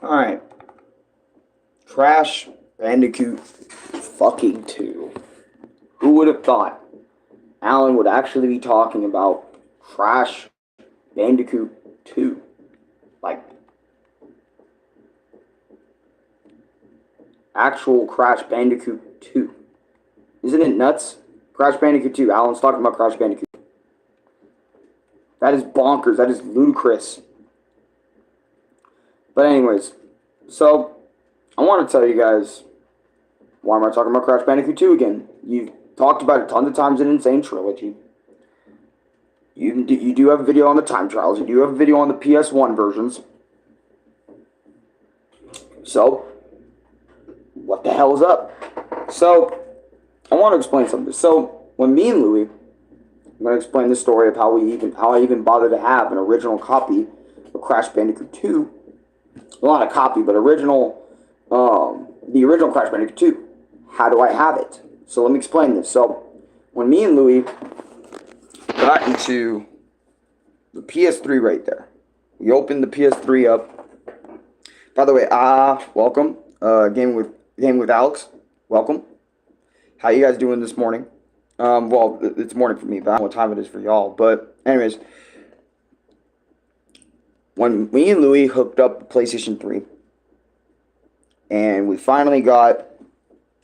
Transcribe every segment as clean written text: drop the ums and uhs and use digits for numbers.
Alright. Crash Bandicoot fucking 2. Who would have thought Alan would actually be talking about Crash Bandicoot 2? Like, actual Crash Bandicoot 2. Isn't it nuts? Crash Bandicoot 2. Alan's talking about Crash Bandicoot. That is bonkers. That is ludicrous. But anyways, so I want to tell you guys, why am I talking about Crash Bandicoot 2 again? You've talked about it tons of times in Insane Trilogy. You do have a video on the time trials. You do have a video on the PS1 versions. So, what the hell is up? So, I want to explain something. So, when me and Louie, I'm going to explain the story of how I even bothered to have an original copy of Crash Bandicoot 2. Well, not a copy, but the original Crash Bandicoot 2. How do I have it? So let me explain this. So when me and Louie got into the PS3 right there, we opened the PS3 up. By the way, welcome. Game with Alex. Welcome. How you guys doing this morning? Well, it's morning for me, but I don't know what time it is for y'all. But anyways, when me and Louie hooked up the PlayStation 3, and we finally got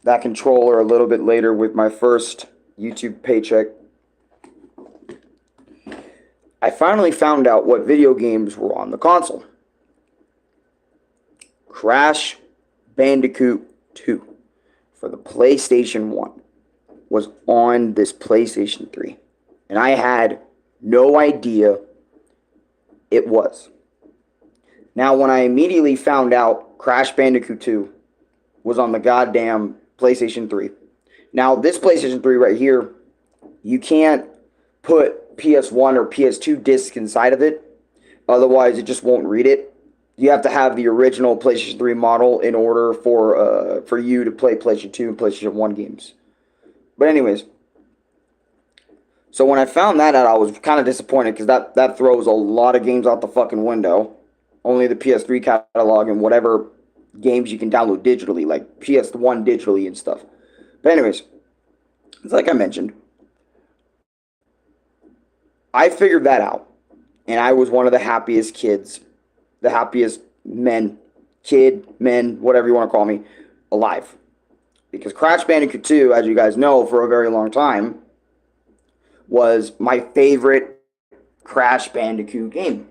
that controller a little bit later with my first YouTube paycheck, I finally found out what video games were on the console. Crash Bandicoot 2 for the PlayStation 1 was on this PlayStation 3. And I had no idea it was. Now, when I immediately found out Crash Bandicoot 2 was on the goddamn PlayStation 3. Now, this PlayStation 3 right here, you can't put PS1 or PS2 discs inside of it. Otherwise, it just won't read it. You have to have the original PlayStation 3 model in order for you to play PlayStation 2 and PlayStation 1 games. But anyways, so when I found that out, I was kind of disappointed because that throws a lot of games out the fucking window. Only the PS3 catalog and whatever games you can download digitally, like PS1 digitally and stuff. But anyways, it's like I mentioned, I figured that out. And I was one of the happiest kids, the happiest men, whatever you want to call me, alive. Because Crash Bandicoot 2, as you guys know, for a very long time, was my favorite Crash Bandicoot game.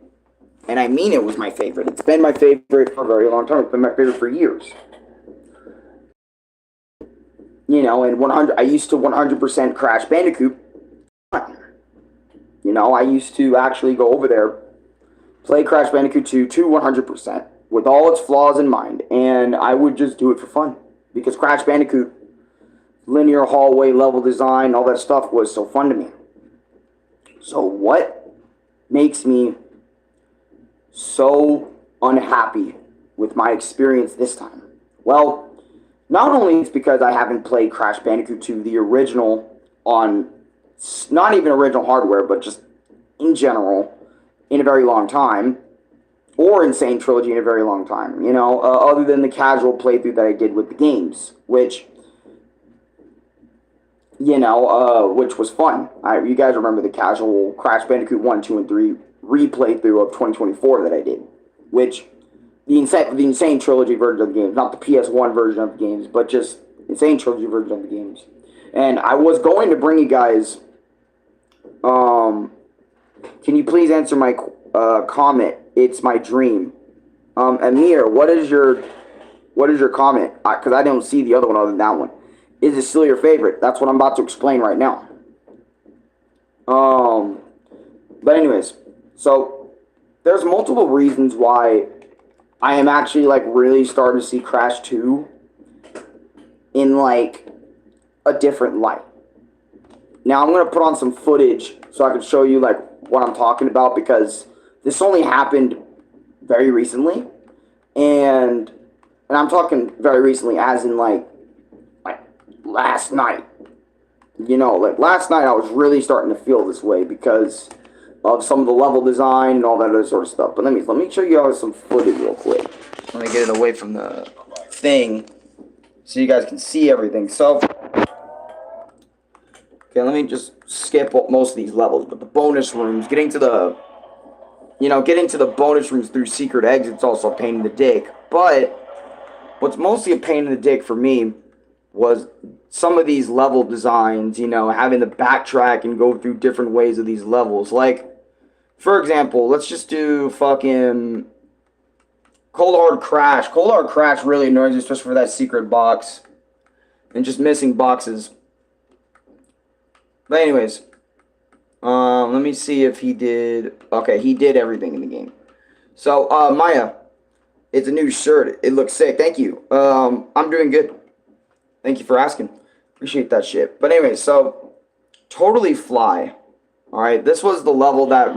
And I mean it was my favorite. It's been my favorite for a very long time. It's been my favorite for years. You know, and I used to 100% Crash Bandicoot. You know, I used to actually go over there, play Crash Bandicoot 2 to 100%, with all its flaws in mind. And I would just do it for fun. Because Crash Bandicoot, linear hallway level design, all that stuff was so fun to me. So what makes me so unhappy with my experience this time? Well, not only is it because I haven't played Crash Bandicoot 2, the original, on not even original hardware, but just in general, in a very long time, or Insane Trilogy in a very long time, you know, other than the casual playthrough that I did with the games, which, you know, which was fun. You guys remember the casual Crash Bandicoot 1, 2, and 3 replaythrough of 2024 that I did, which the Insane Trilogy version of the games, not the PS1 version of the games, but just Insane Trilogy version of the games. And I was going to bring you guys, can you please answer my comment? It's my dream. Amir, what is your comment? Because I don't see the other one other than that one. Is it still your favorite? That's what I'm about to explain right now. But anyways, so there's multiple reasons why I am actually like really starting to see Crash 2 in like a different light. Now I'm gonna put on some footage so I can show you like what I'm talking about, because this only happened very recently, and I'm talking very recently as in like last night. You know, like last night I was really starting to feel this way because of some of the level design and all that other sort of stuff. But let me show you guys some footage real quick. Let me get it away from the thing so you guys can see everything. So, okay, let me just skip most of these levels. But the bonus rooms, getting to the bonus rooms through secret exits also a pain in the dick. But what's mostly a pain in the dick for me was some of these level designs, having to backtrack and go through different ways of these levels. Like, for example, let's just do fucking Cold Hard Crash. Cold Hard Crash really annoys me, especially for that secret box. And just missing boxes. But anyways, let me see if he did... Okay, he did everything in the game. So, Maya, it's a new shirt. It looks sick. Thank you. I'm doing good. Thank you for asking. Appreciate that shit. But anyway, so Totally Fly. All right, this was the level that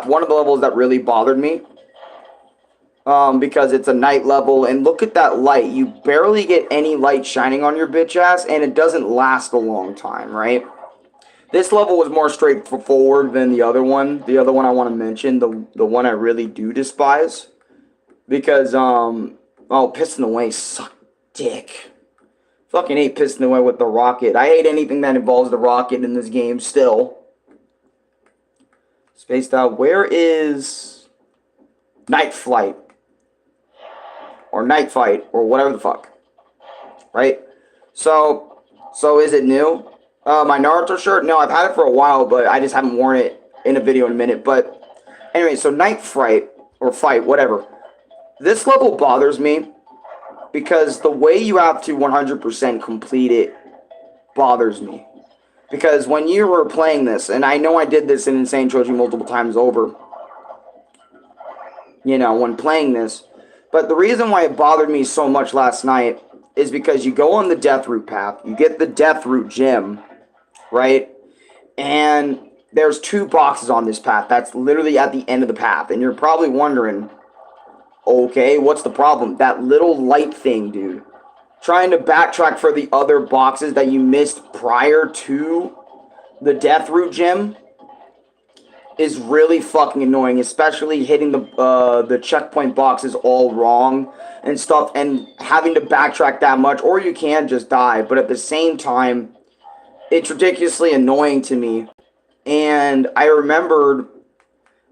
one of the levels that really bothered me. Because it's a night level, and look at that light. You barely get any light shining on your bitch ass, and it doesn't last a long time, right? This level was more straightforward than the other one. The other one I want to mention, the one I really do despise. Because, Piston Away suck dick. Fucking hate Piston Away with the rocket. I hate anything that involves the rocket in this game still. Spaced Out. Where is Night Flight? Or Night Fight, or whatever the fuck. Right? So is it new? My Naruto shirt? No, I've had it for a while, but I just haven't worn it in a video in a minute. But anyway, so Night Fight, or Fight, whatever. This level bothers me because the way you have to 100% complete it bothers me. Because when you were playing this, and I know I did this in Insane Trilogy multiple times over, when playing this, but the reason why it bothered me so much last night is because you go on the Death Root path, you get the Death Root gem, right? And there's 2 boxes on this path. That's literally at the end of the path. And you're probably wondering, okay, what's the problem? That little light thing, dude. Trying to backtrack for the other boxes that you missed prior to the Death Root gem is really fucking annoying, especially hitting the checkpoint boxes all wrong and stuff, and having to backtrack that much, or you can just die. But at the same time, it's ridiculously annoying to me. And I remembered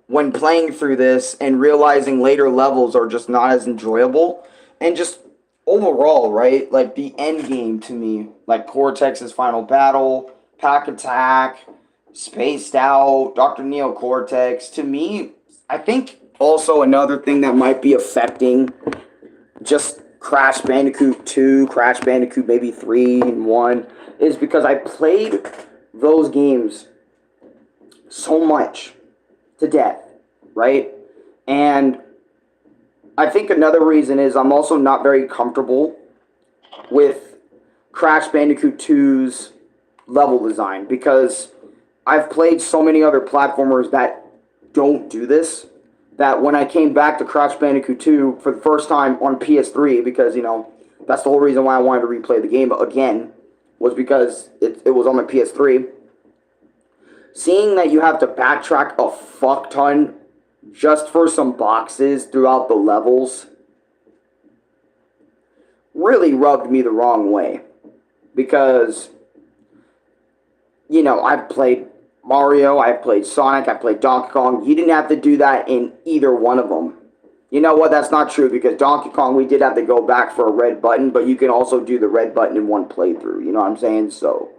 when playing through this and realizing later levels are just not as enjoyable, and just overall, right? Like the end game to me, like Cortex's final battle, Pack Attack, Spaced Out, Dr. Neo Cortex, to me, I think also another thing that might be affecting just Crash Bandicoot 2, Crash Bandicoot maybe 3 and 1, is because I played those games so much to death, right? And I think another reason is I'm also not very comfortable with Crash Bandicoot 2's level design, because I've played so many other platformers that don't do this, that when I came back to Crash Bandicoot 2 for the first time on PS3, because, that's the whole reason why I wanted to replay the game again, was because it was on my PS3. Seeing that you have to backtrack a fuck ton just for some boxes throughout the levels really rubbed me the wrong way. Because, I've played Mario, I've played Sonic, I've played Donkey Kong. You didn't have to do that in either one of them. You know what? That's not true, because Donkey Kong, we did have to go back for a red button, but you can also do the red button in one playthrough. You know what I'm saying? So,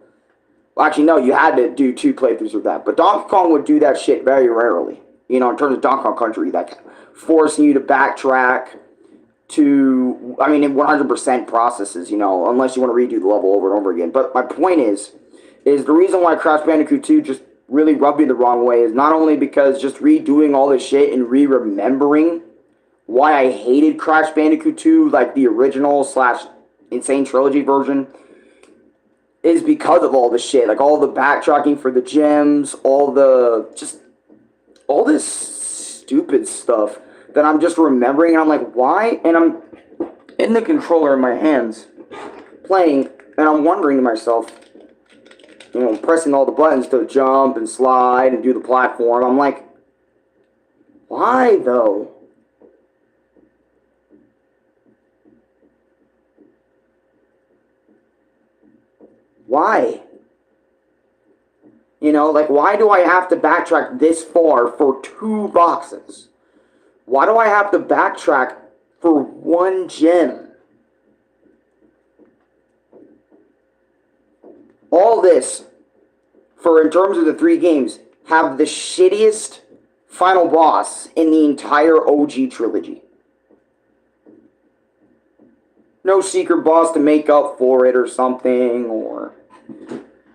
well, actually, no, you had to do 2 playthroughs with that. But Donkey Kong would do that shit very rarely. In terms of Donkey Kong Country, like forcing you to backtrack to, in 100% processes, unless you want to redo the level over and over again. But my point is the reason why Crash Bandicoot 2 just really rubbed me the wrong way is not only because just redoing all this shit and re-remembering why I hated Crash Bandicoot 2, like the original / Insane Trilogy version, is because of all this shit. Like all the backtracking for the gems, all this stupid stuff that I'm just remembering, and I'm like, why? And I'm in the controller in my hands, playing, and I'm wondering to myself, pressing all the buttons to jump and slide and do the platform. I'm like, why though? Why? You know, like, why do I have to backtrack this far for 2 boxes? Why do I have to backtrack for 1 gem? All this, for in terms of the 3 games, have the shittiest final boss in the entire OG trilogy. No secret boss to make up for it or something, or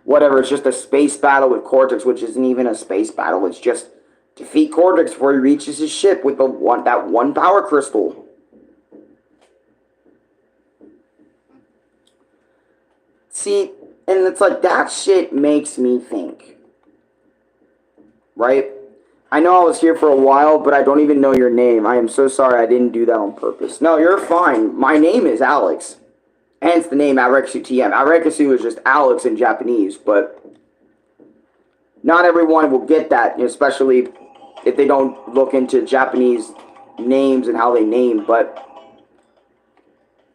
whatever. It's just a space battle with Cortex, which isn't even a space battle. It's just defeat Cortex before he reaches his ship with that one power crystal. See, and it's like, that shit makes me think. Right? I know I was here for a while, but I don't even know your name. I am so sorry I didn't do that on purpose. No, you're fine. My name is Alex. Hence the name Arekkusu TM. Arekkusu is just Alex in Japanese, but not everyone will get that, especially if they don't look into Japanese names and how they name. But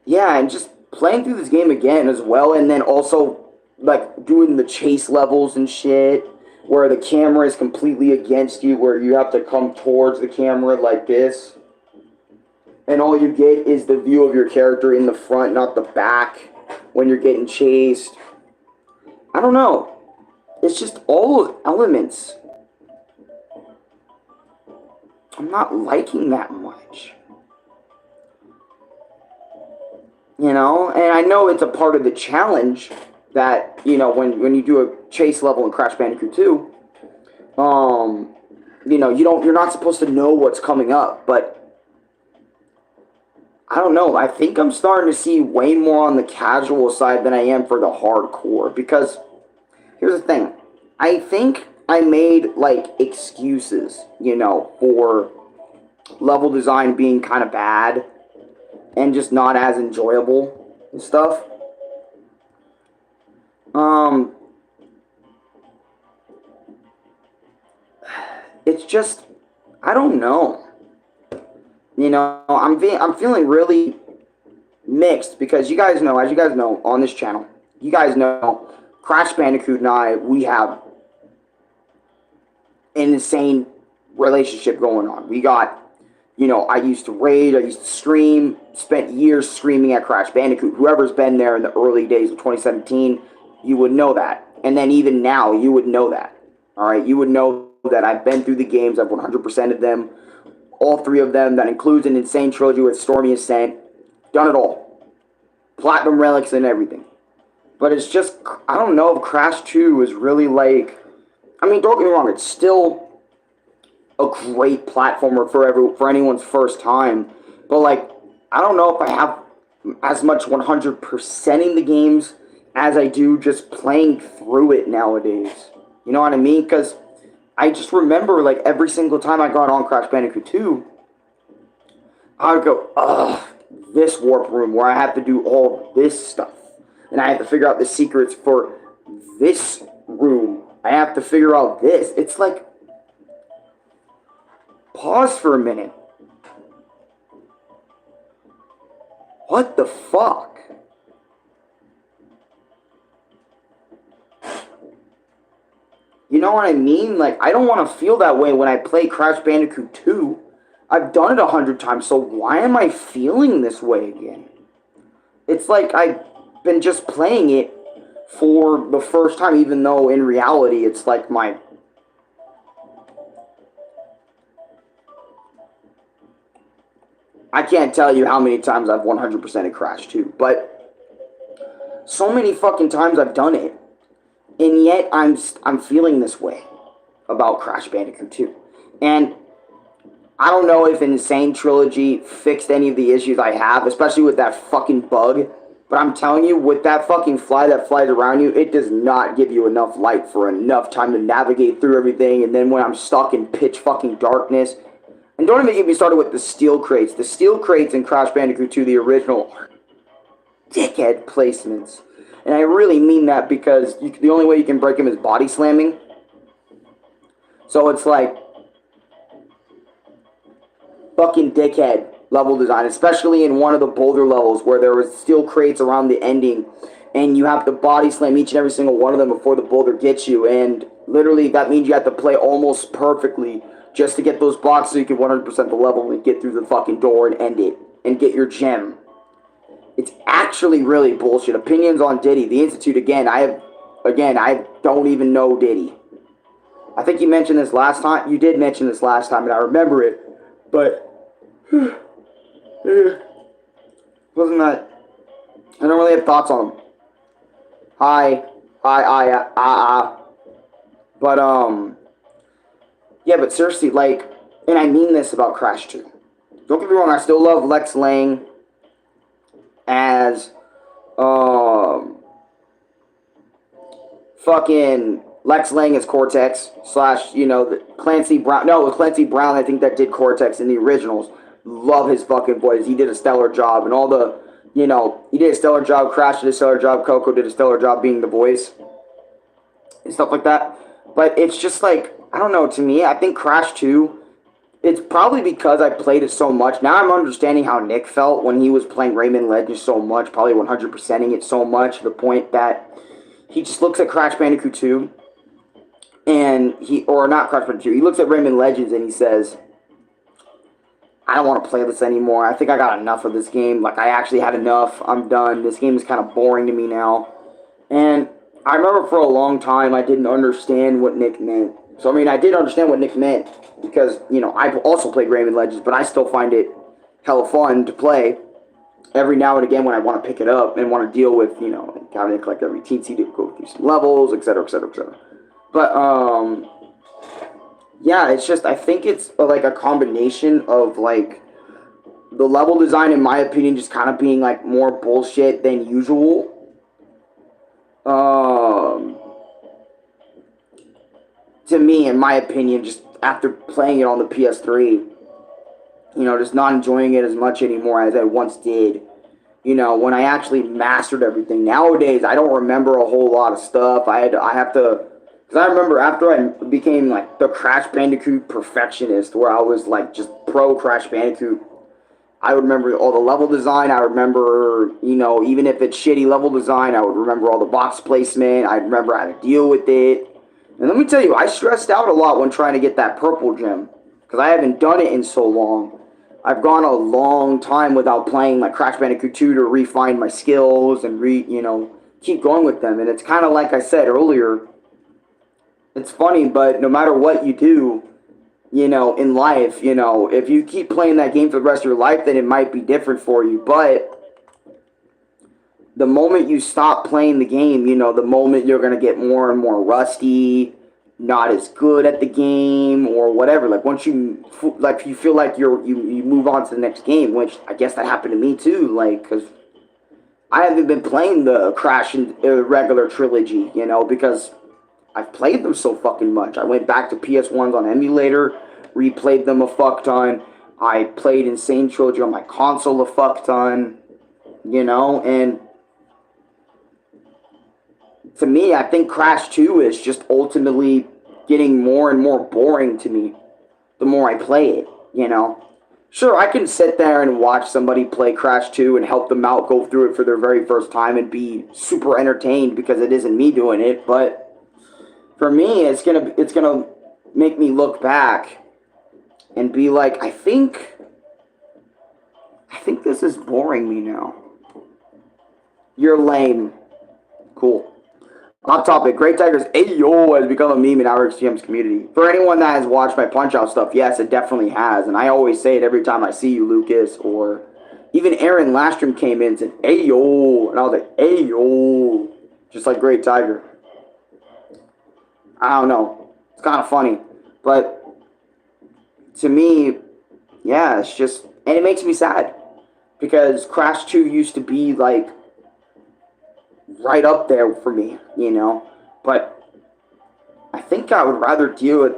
yeah, and just playing through this game again as well, and then also like doing the chase levels and shit, where the camera is completely against you, where you have to come towards the camera like this. And all you get is the view of your character in the front, not the back, when you're getting chased. I don't know. It's just all those elements I'm not liking that much. You know? And I know it's a part of the challenge that, you know, when you do a chase level in Crash Bandicoot 2, you know, you're not supposed to know what's coming up, but I don't know. I think I'm starting to see way more on the casual side than I am for the hardcore, because here's the thing. I think I made, like, excuses, you know, for level design being kind of bad and just not as enjoyable and stuff. It's just, I don't know. You know, I'm feeling really mixed, because you guys know, as you guys know on this channel, you guys know Crash Bandicoot and I, we have an insane relationship going on. We got, you know, I used to raid, I used to stream, spent years streaming at Crash Bandicoot. Whoever's been there in the early days of 2017, you would know that. And then even now, you would know that. Alright, you would know that I've been through the games, I've 100%ed them. All 3 of them, that includes an insane trilogy with Stormy Ascent. Done it all. Platinum relics and everything. But it's just, I don't know if Crash 2 is really like, I mean, don't get me wrong, it's still a great platformer for anyone's first time. But like, I don't know if I have as much 100%ing the games as I do just playing through it nowadays. You know what I mean? Because I just remember, like, every single time I got on Crash Bandicoot 2, I would go, ugh, this warp room where I have to do all this stuff. And I have to figure out the secrets for this room. I have to figure out this. It's like, pause for a minute. What the fuck? You know what I mean? Like, I don't want to feel that way when I play Crash Bandicoot 2. I've done it 100 times, so why am I feeling this way again? It's like I've been just playing it for the first time, even though in reality it's like my... I can't tell you how many times I've 100%ed Crash 2, but so many fucking times I've done it. And yet, I'm feeling this way about Crash Bandicoot 2. And I don't know if Insane Trilogy fixed any of the issues I have, especially with that fucking bug. But I'm telling you, with that fucking fly that flies around you, it does not give you enough light for enough time to navigate through everything. And then when I'm stuck in pitch fucking darkness... And don't even get me started with the steel crates. The steel crates in Crash Bandicoot 2, the original, are dickhead placements. And I really mean that, because the only way you can break him is body slamming. So it's like fucking dickhead level design, especially in one of the boulder levels where there was steel crates around the ending. and you have to body slam each and every single one of them before the boulder gets you, and literally that means you have to play almost perfectly just to get those blocks so you can 100% the level and get through the fucking door and end it and get your gem. It's actually really bullshit. Opinions on Diddy. The Institute, I don't even know Diddy. I think you mentioned this last time. You did mention this last time, and I remember it. But wasn't that? I don't really have thoughts on him. But yeah. But seriously, like, and I mean this about Crash 2. Don't get me wrong. I still love Lex Lang as fucking Lex Lang as Cortex / Clancy Brown. No, it was Clancy Brown, I think, that did Cortex in the originals. Love his fucking voice. He did a stellar job. And all the, he did a stellar job. Crash did a stellar job. Coco did a stellar job being the voice. And stuff like that. But it's just like, I don't know, to me, I think Crash 2, it's probably because I played it so much. Now I'm understanding how Nick felt when he was playing Rayman Legends so much. Probably 100%ing it so much to the point that he just looks at Crash Bandicoot 2. And not Crash Bandicoot 2. He looks at Rayman Legends and he says, I don't want to play this anymore. I think I got enough of this game. Like, I actually had enough. I'm done. This game is kind of boring to me now. And I remember for a long time I didn't understand what Nick meant. So, I mean, I did understand what Nick meant because, I've also played Rayman Legends, but I still find it hella fun to play every now and again when I want to pick it up and want to deal with, having to collect every teensy to go through some levels, etc., etc., etc. But, yeah, it's just, I think it's like a combination of, like, the level design, in my opinion, just kind of being, like, more bullshit than usual. To me, in my opinion, just after playing it on the PS3, just not enjoying it as much anymore as I once did. When I actually mastered everything. Nowadays, I don't remember a whole lot of stuff. I have to... Because I remember after I became, like, the Crash Bandicoot perfectionist, where I was, like, just pro Crash Bandicoot, I remember all the level design. I remember, even if it's shitty level design, I would remember all the box placement. I remember how to deal with it. And let me tell you, I stressed out a lot when trying to get that purple gem. Because I haven't done it in so long. I've gone a long time without playing, like, Crash Bandicoot 2 to refine my skills and, keep going with them. And it's kind of like I said earlier, it's funny, but no matter what you do, in life, if you keep playing that game for the rest of your life, then it might be different for you. But the moment you stop playing the game, the moment you're going to get more and more rusty, not as good at the game, or whatever. Like, once you feel like you move on to the next game, which I guess that happened to me too, like, because I haven't been playing the Crash and regular trilogy, because I've played them so fucking much. I went back to PS1s on emulator, replayed them a fuck ton. I played Insane Trilogy on my console a fuck ton, and to me, I think Crash 2 is just ultimately getting more and more boring to me the more I play it, Sure, I can sit there and watch somebody play Crash 2 and help them out, go through it for their very first time and be super entertained because it isn't me doing it, but for me, it's gonna make me look back and be like, I think this is boring me now. You're lame. Cool. Off topic. Great Tigers Ayo has become a meme in our REexperience community. For anyone that has watched my Punch-Out stuff, yes, it definitely has. And I always say it every time I see you, Lucas. Or even Aaron Lastrom came in and said, Ayo. And I was like, Ayo. Just like Great Tiger. I don't know. It's kind of funny. But to me, yeah, it's just... And it makes me sad. Because Crash 2 used to be, like, right up there for me, But I think I would rather deal with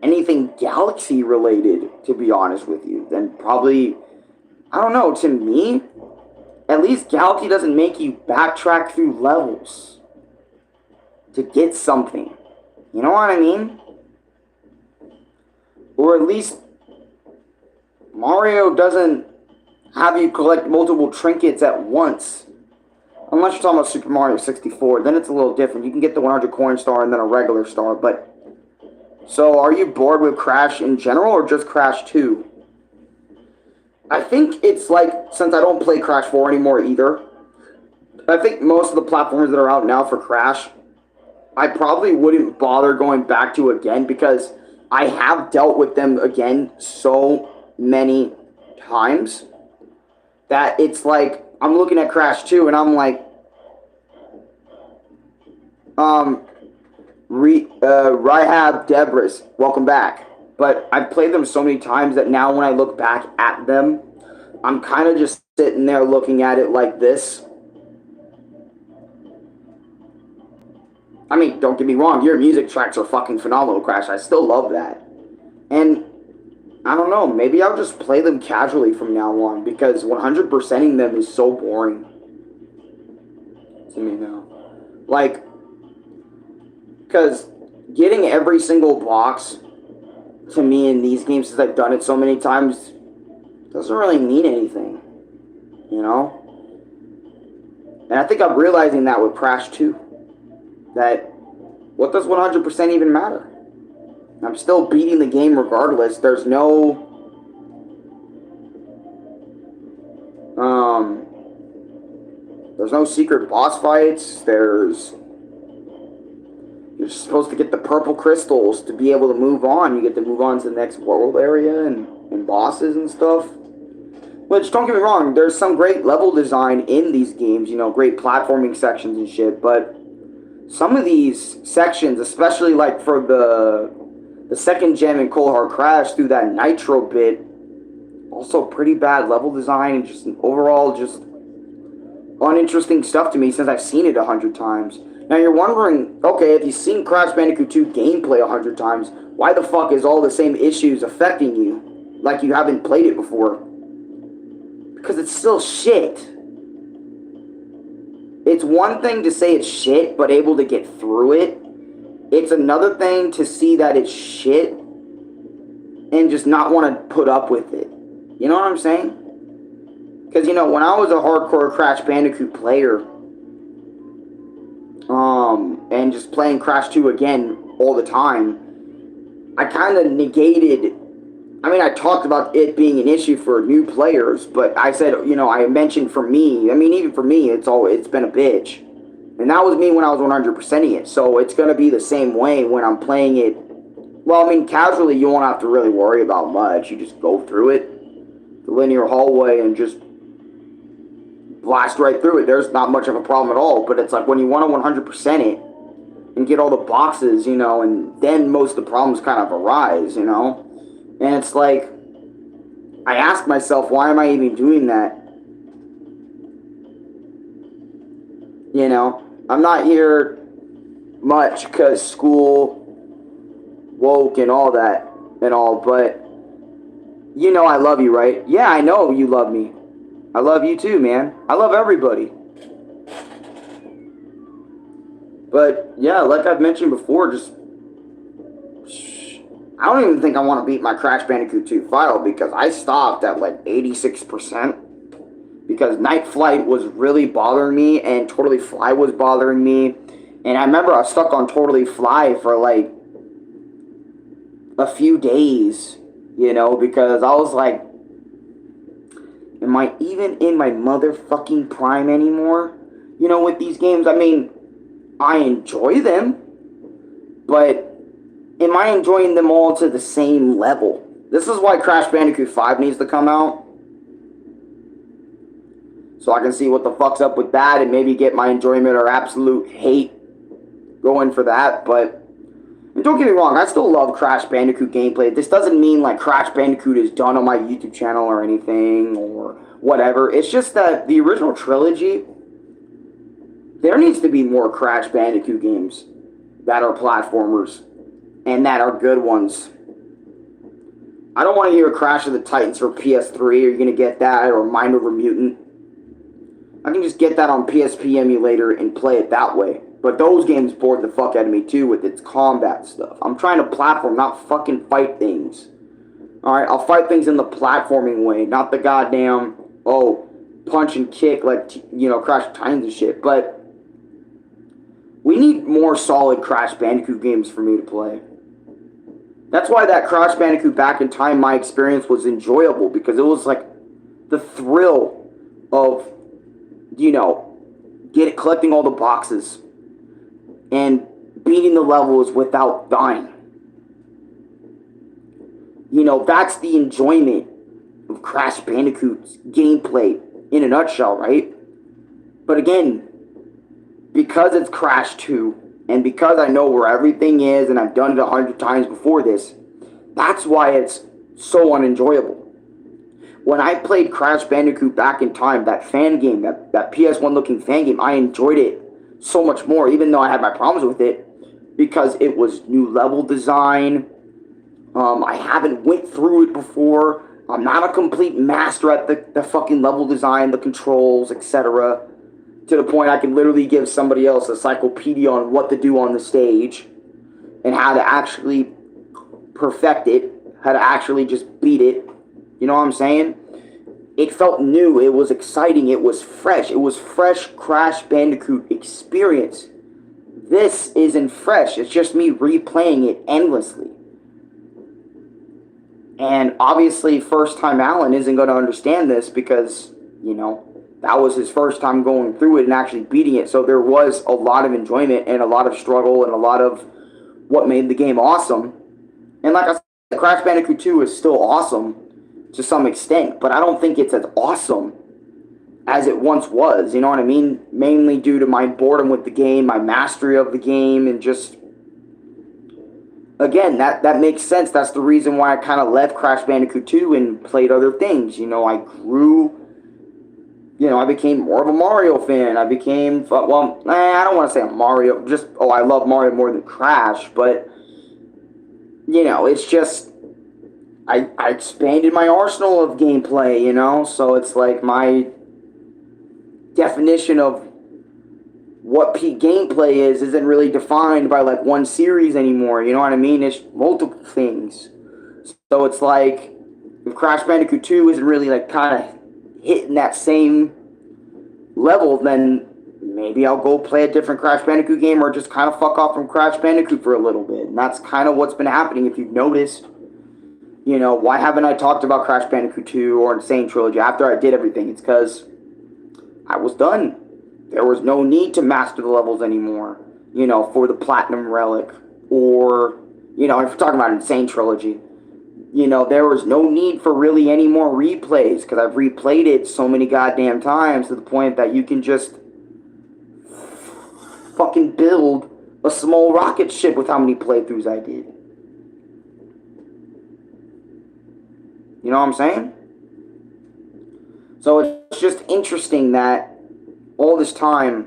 anything Galaxy related, to be honest with you, than probably... I don't know, to me, at least Galaxy doesn't make you backtrack through levels to get something. You know what I mean? Or at least Mario doesn't have you collect multiple trinkets at once. Unless you're talking about Super Mario 64, then it's a little different. You can get the 100 coin star and then a regular star, but... So, are you bored with Crash in general, or just Crash 2? I think it's like, since I don't play Crash 4 anymore either, I think most of the platforms that are out now for Crash, I probably wouldn't bother going back to again, because I have dealt with them again so many times that it's like, I'm looking at Crash 2 and I'm like, Rihab Debris, welcome back. But I've played them so many times that now when I look back at them, I'm kind of just sitting there looking at it like this. I mean, don't get me wrong, your music tracks are fucking phenomenal, Crash. I still love that. And I don't know, maybe I'll just play them casually from now on, because 100%ing them is so boring to me now. Like, because getting every single box to me in these games, since I've done it so many times, doesn't really mean anything, you know? And I think I'm realizing that with Crash 2. That, what does 100% even matter? I'm still beating the game regardless. There's no... There's no secret boss fights. There's... You're supposed to get the purple crystals to be able to move on. You get to move on to the next world area and bosses and stuff. Which, don't get me wrong, there's some great level design in these games. You know, great platforming sections and shit. But some of these sections, especially like for the second gem in Cold Hard Crash through that Nitro bit, also pretty bad level design and just overall just uninteresting stuff to me since I've seen it 100 times. Now you're wondering, okay, if you've seen Crash Bandicoot 2 gameplay 100 times, why the fuck is all the same issues affecting you like you haven't played it before? Because it's still shit. It's one thing to say it's shit, but able to get through it. It's another thing to see that it's shit and just not want to put up with it. You know what I'm saying? Because, you know, when I was a hardcore Crash Bandicoot player, and just playing Crash 2 again all the time, I kind of negated... I mean, I talked about it being an issue for new players, but I said, you know, I mentioned for me, I mean, even for me, it's been a bitch. And that was me when I was 100%ing it, so it's going to be the same way when I'm playing it. Well, I mean, casually, you won't have to really worry about much. You just go through it, the linear hallway, and just blast right through it. There's not much of a problem at all, but it's like when you want to 100% it and get all the boxes, you know, and then most of the problems kind of arise, you know? And it's like, I ask myself, why am I even doing that? You know, I'm not here much because school, woke, and all that, and all, but you know I love you, right? Yeah, I know you love me. I love you too, man. I love everybody. But, yeah, like I've mentioned before, just... I don't even think I want to beat my Crash Bandicoot 2 file because I stopped at like 86%. Because Night Flight was really bothering me and Totally Fly was bothering me. And I remember I was stuck on Totally Fly for like a few days, you know, because I was like, am I even in my motherfucking prime anymore? You know, with these games, I mean, I enjoy them, but am I enjoying them all to the same level? This is why Crash Bandicoot 5 needs to come out. So I can see what the fuck's up with that and maybe get my enjoyment or absolute hate going for that. But don't get me wrong, I still love Crash Bandicoot gameplay. This doesn't mean like Crash Bandicoot is done on my YouTube channel or anything or whatever. It's just that the original trilogy, there needs to be more Crash Bandicoot games that are platformers and that are good ones. I don't want to hear Crash of the Titans for PS3. Are you going to get that? Or Mind Over Mutant? I can just get that on PSP emulator and play it that way. But those games bored the fuck out of me too with its combat stuff. I'm trying to platform, not fucking fight things. Alright, I'll fight things in the platforming way, not the goddamn, oh, punch and kick like, Crash of Titans and shit. But we need more solid Crash Bandicoot games for me to play. That's why that Crash Bandicoot Back in Time, my experience was enjoyable, because it was like the thrill of, collecting all the boxes and beating the levels without dying. That's the enjoyment of Crash Bandicoot's gameplay in a nutshell, right? But again, because it's Crash 2, and because I know where everything is, and I've done it 100 times before this, that's why it's so unenjoyable. When I played Crash Bandicoot Back in Time, that fan game, that PS1 looking fan game, I enjoyed it so much more, even though I had my problems with it, because it was new level design. I haven't went through it before. I'm not a complete master at the fucking level design, the controls, etc. To the point I can literally give somebody else a encyclopedia on what to do on the stage and how to actually perfect it, how to actually just beat it. You know what I'm saying? It felt new. It was exciting. It was fresh. It was fresh Crash Bandicoot experience. This isn't fresh. It's just me replaying it endlessly. And obviously, first-time Alan isn't going to understand this because, that was his first time going through it and actually beating it. So there was a lot of enjoyment and a lot of struggle and a lot of what made the game awesome. And like I said, Crash Bandicoot 2 is still awesome to some extent, but I don't think it's as awesome as it once was. You know what I mean? Mainly due to my boredom with the game, my mastery of the game, and just... Again, that makes sense. That's the reason why I kind of left Crash Bandicoot 2 and played other things. I grew... I became more of a Mario fan. I became... I don't want to say a Mario. I love Mario more than Crash. But, it's just... I expanded my arsenal of gameplay, So it's like my definition of what peak gameplay isn't really defined by like one series anymore. You know what I mean? It's multiple things. So it's like if Crash Bandicoot 2 isn't really like kind of hitting that same level, then maybe I'll go play a different Crash Bandicoot game or just kind of fuck off from Crash Bandicoot for a little bit. And that's kind of what's been happening if you've noticed. Why haven't I talked about Crash Bandicoot 2 or Insane Trilogy after I did everything? It's because I was done. There was no need to master the levels anymore, for the Platinum Relic. Or, if you're talking about Insane Trilogy, there was no need for really any more replays, because I've replayed it so many goddamn times to the point that you can just fucking build a small rocket ship with how many playthroughs I did. You know what I'm saying? So it's just interesting that all this time,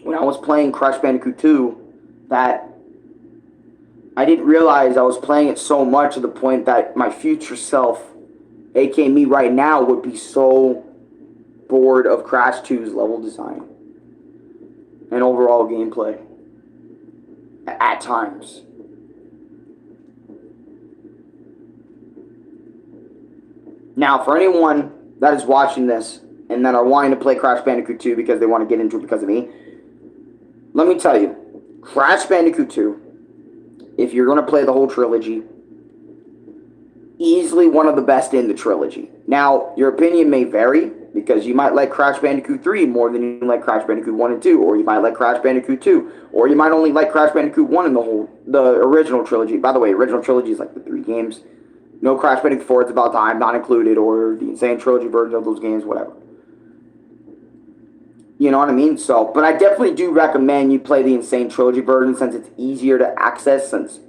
when I was playing Crash Bandicoot 2, that I didn't realize I was playing it so much to the point that my future self, aka me right now, would be so bored of Crash 2's level design and overall gameplay at times. Now, for anyone that is watching this and that are wanting to play Crash Bandicoot 2 because they want to get into it because of me, let me tell you, Crash Bandicoot 2, if you're going to play the whole trilogy, easily one of the best in the trilogy. Now, your opinion may vary, because you might like Crash Bandicoot 3 more than you like Crash Bandicoot 1 and 2, or you might like Crash Bandicoot 2, or you might only like Crash Bandicoot 1 in the original trilogy. By the way, original trilogy is like the 3 games. No Crash Bandicoot 4, It's About Time, not included, or the Insane Trilogy version of those games, whatever. You know what I mean? So, but I definitely do recommend you play the Insane Trilogy version since it's easier to access, since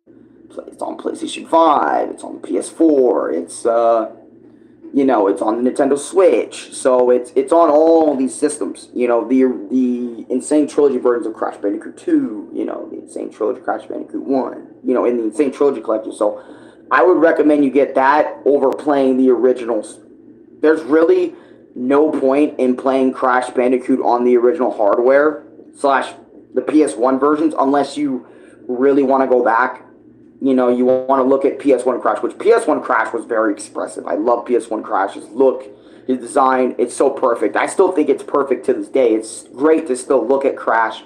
it's on PlayStation 5, it's on the PS4, it's, it's on the Nintendo Switch, so it's on all these systems. The Insane Trilogy versions of Crash Bandicoot 2, the Insane Trilogy Crash Bandicoot 1, in the Insane Trilogy collection, so I would recommend you get that over playing the originals. There's really no point in playing Crash Bandicoot on the original hardware / the PS1 versions unless you really want to go back. You want to look at PS1 Crash, which PS1 Crash was very expressive. I love PS1 Crash's look, his design, it's so perfect. I still think it's perfect to this day. It's great to still look at Crash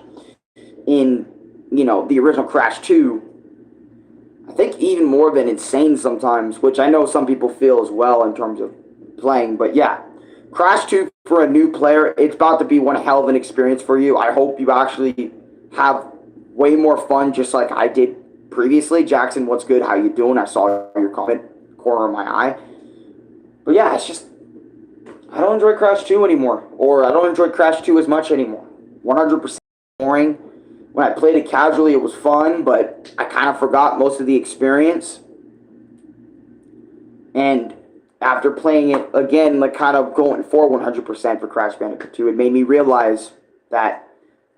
in, you know, the original Crash 2. I think even more than insane sometimes, which I know some people feel as well in terms of playing. But yeah, Crash 2 for a new player, it's about to be one hell of an experience for you. I hope you actually have way more fun just like I did previously. Jackson, what's good? How you doing? I saw your comment, corner of my eye. But yeah, it's just, I don't enjoy Crash 2 anymore. Or I don't enjoy Crash 2 as much anymore. 100% boring. When I played it casually, it was fun, but I kind of forgot most of the experience. And after playing it again, like kind of going for 100% for Crash Bandicoot 2, it made me realize that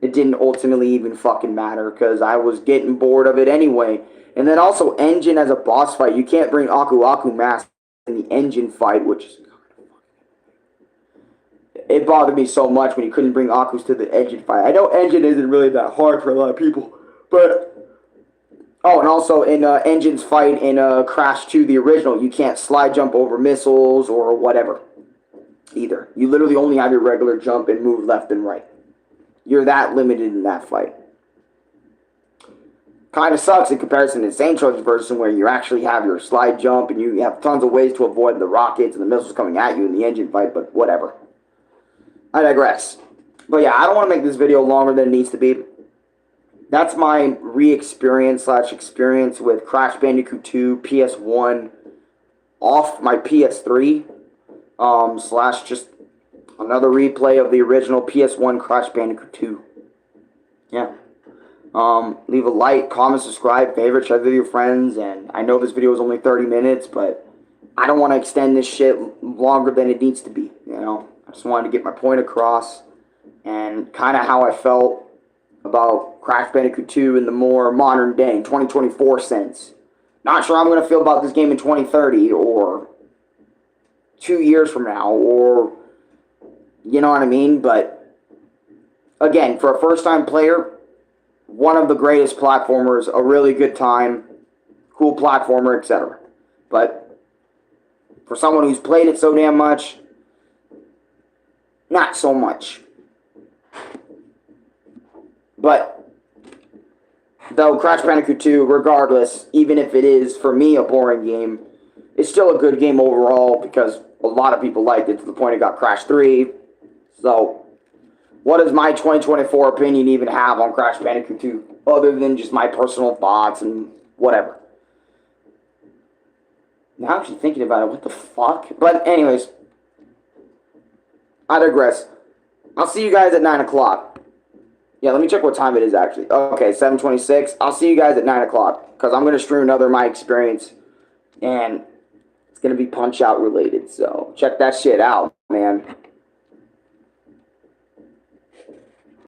it didn't ultimately even fucking matter because I was getting bored of it anyway. And then also, Engine as a boss fight, you can't bring Aku Aku Mask in the Engine fight, which is... It bothered me so much when you couldn't bring Akus to the Engine fight. I know Engine isn't really that hard for a lot of people, but... Oh, and also in Engine's fight in Crash 2, the original, you can't slide jump over missiles or whatever either. You literally only have your regular jump and move left and right. You're that limited in that fight. Kind of sucks in comparison to Saint Troy's version where you actually have your slide jump and you have tons of ways to avoid the rockets and the missiles coming at you in the Engine fight, but whatever. I digress. But yeah, I don't want to make this video longer than it needs to be. That's my re-experience / experience with Crash Bandicoot 2 PS1 off my PS3 / just another replay of the original PS1 Crash Bandicoot 2. Yeah. Leave a like, comment, subscribe, favorite, share with your friends, and I know this video is only 30 minutes, but I don't want to extend this shit longer than it needs to be, you know? I just wanted to get my point across and kind of how I felt about Crash Bandicoot 2 in the more modern day, 2024 sense. Not sure how I'm going to feel about this game in 2030 or 2 years from now or, you know what I mean? But, again, for a first-time player, one of the greatest platformers, a really good time, cool platformer, etc. But for someone who's played it so damn much, not so much. But, though Crash Bandicoot 2, regardless, even if it is, for me, a boring game, it's still a good game overall because a lot of people liked it to the point it got Crash 3. So, what does my 2024 opinion even have on Crash Bandicoot 2 other than just my personal thoughts and whatever? Now I'm actually thinking about it, what the fuck? But anyways, I digress. I'll see you guys at 9 o'clock. Yeah, let me check what time it is, actually. Okay, 7:26. I'll see you guys at 9 o'clock, because I'm going to stream another My Experience, and it's going to be Punch-Out related, so check that shit out, man.